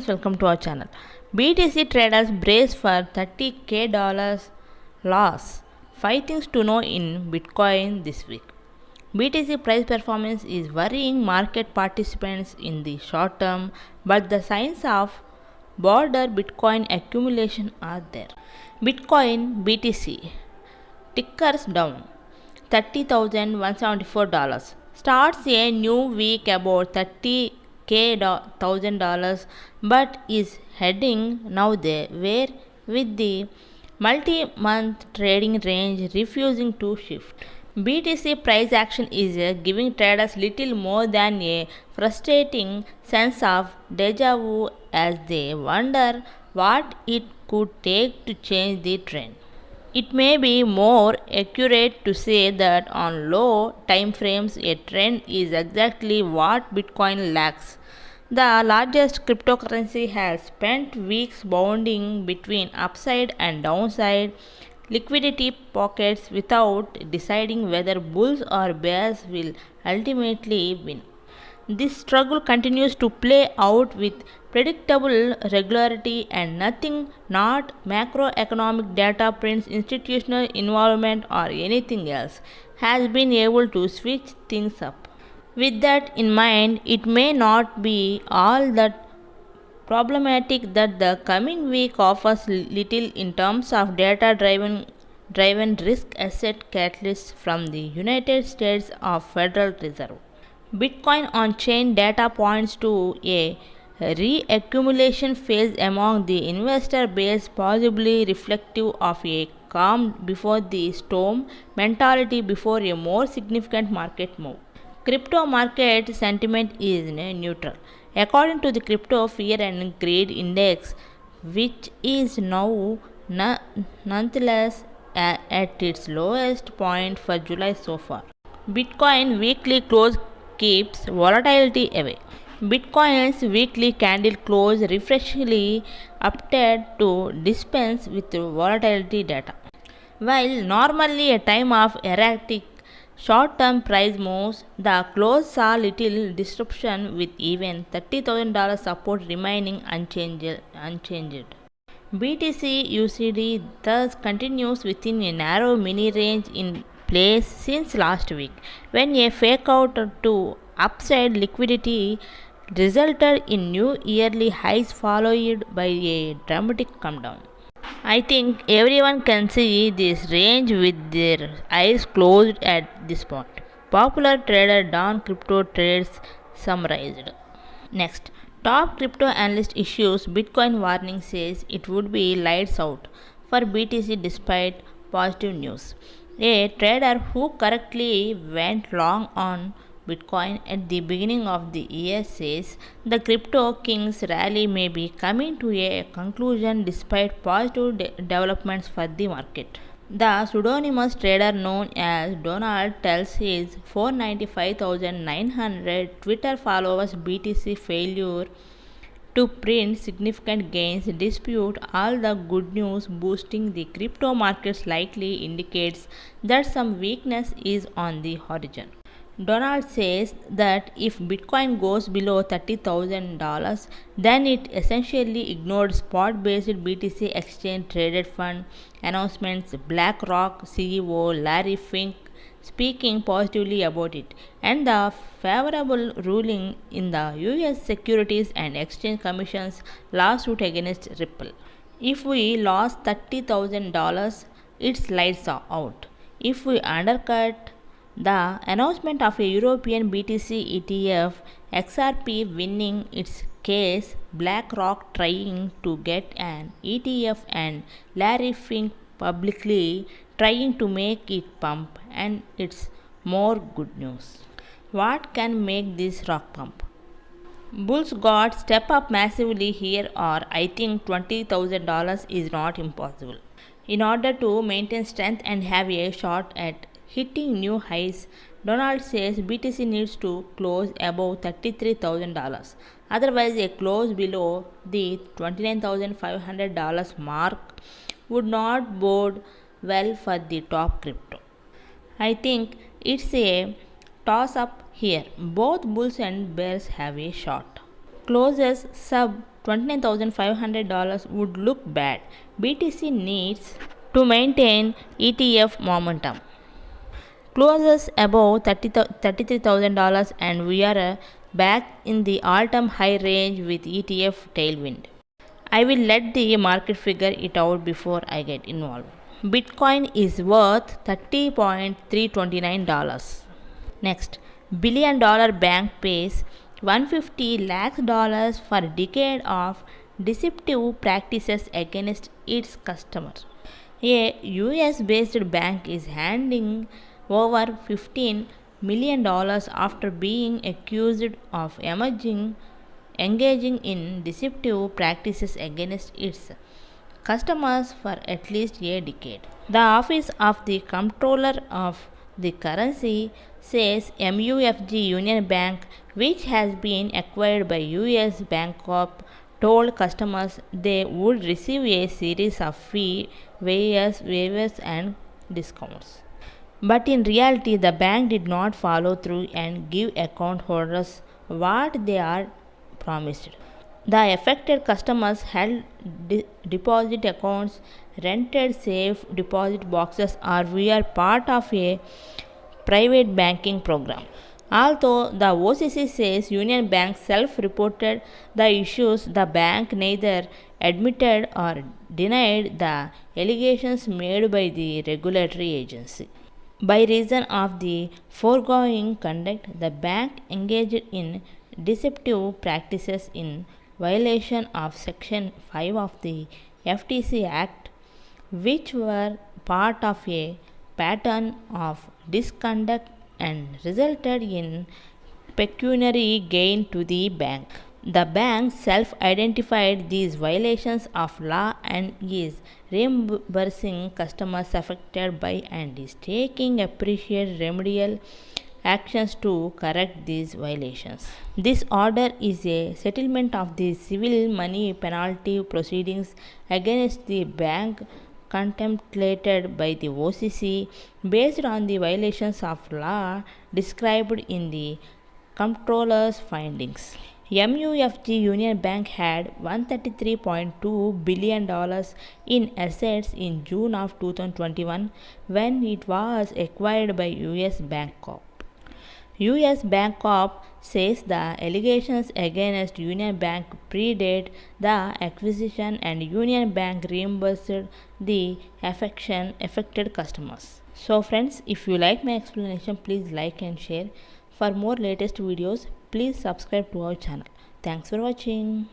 friends, welcome to our channel. BTC traders brace for $30K loss. 5 things to know in Bitcoin this week. BTC price performance is worrying market participants in the short term, but the signs of broader Bitcoin accumulation are there. Bitcoin BTC tickers down $30,174. Starts a new week about $30,000, but is heading now there, where with the multi-month trading range refusing to shift. BTC price action is giving traders little more than a frustrating sense of deja vu as they wonder what it could take to change the trend. It may be more accurate to say that on low time frames a trend is exactly what Bitcoin lacks. The largest cryptocurrency has spent weeks bounding between upside and downside liquidity pockets without deciding whether bulls or bears will ultimately win. This struggle continues to play out with predictable regularity and nothing, not macroeconomic data prints, institutional involvement, or anything else, has been able to switch things up. With that in mind, it may not be all that problematic that the coming week offers little in terms of data driven risk asset catalysts from the United States of Federal Reserve. Bitcoin on chain data points to a reaccumulation phase among the investor base, possibly reflective of a calm before the storm mentality before a more significant market move. Crypto market sentiment is neutral. According to the Crypto Fear and Greed Index, which is now nonetheless at its lowest point for July so far. Bitcoin weekly close keeps volatility away. Bitcoin's weekly candle close refreshingly appeared to dispense with volatility data. While normally a time of erratic short-term price moves, the close saw little disruption with even $30,000 support remaining unchanged. BTC UCD thus continues within a narrow mini range in place since last week, when a fake out to upside liquidity resulted in new yearly highs followed by a dramatic come down. I think everyone can see this range with their eyes closed at this point. Popular trader Don Crypto Trades summarized. Next, top crypto analyst issues Bitcoin warning says it would be lights out for BTC despite positive news. A trader who correctly went long on Bitcoin at the beginning of the year says the crypto kings rally may be coming to a conclusion despite positive developments for the market. The pseudonymous trader known as Donald tells his 495,900 Twitter followers BTC failure to print significant gains dispute all the good news boosting the crypto markets likely indicates that some weakness is on the horizon. Donald says that if Bitcoin goes below $30,000, then it essentially ignored spot based BTC exchange traded fund announcements, BlackRock CEO Larry Fink speaking positively about it, and the favorable ruling in the US Securities and Exchange Commission's lawsuit against Ripple. If we lost $30,000, it's lights out. If we undercut the announcement of a European BTC ETF, XRP winning its case, BlackRock trying to get an ETF, and Larry Fink publicly trying to make it pump, and it's more good news. What can make this rock pump? Bulls got step up massively here, or I think $20,000 is not impossible. In order to maintain strength and have a shot at hitting new highs, Donald says BTC needs to close above $33,000. Otherwise, a close below the $29,500 mark would not bode well for the top crypto. I think it's a toss up here. Both bulls and bears have a shot. Closes sub $29,500 would look bad. BTC needs to maintain ETF momentum. Closes above $33,000 and we are back in the all-time high range with ETF tailwind. I will let the market figure it out before I get involved. Bitcoin is worth $30.329. Next, billion dollar bank pays 150 lakhs dollars for a decade of deceptive practices against its customers. A US based bank is handing over $15 million after being accused of engaging in deceptive practices against its customers for at least a decade. The Office of the Comptroller of the Currency says MUFG Union Bank, which has been acquired by US Bank Corp, told customers they would receive a series of fee waivers and discounts. But in reality, the bank did not follow through and give account holders what they are promised. The affected customers held deposit accounts, rented safe deposit boxes, or were part of a private banking program. Although the OCC says Union Bank self-reported the issues, the bank neither admitted or denied the allegations made by the regulatory agency. By reason of the foregoing conduct, the bank engaged in deceptive practices in violation of Section 5 of the FTC Act, which were part of a pattern of misconduct and resulted in pecuniary gain to the bank. The bank self identified these violations of law and is reimbursing customers affected by and is taking appropriate remedial actions to correct these violations. This order is a settlement of the civil money penalty proceedings against the bank contemplated by the OCC based on the violations of law described in the comptroller's findings. MUFG Union Bank had $133.2 billion in assets in June of 2021 when it was acquired by US Bank Corp. US Bank Corp says the allegations against Union Bank predate the acquisition and Union Bank reimbursed the affected customers. So friends, if you like my explanation, please like and share. For more latest videos, please subscribe to our channel. Thanks for watching.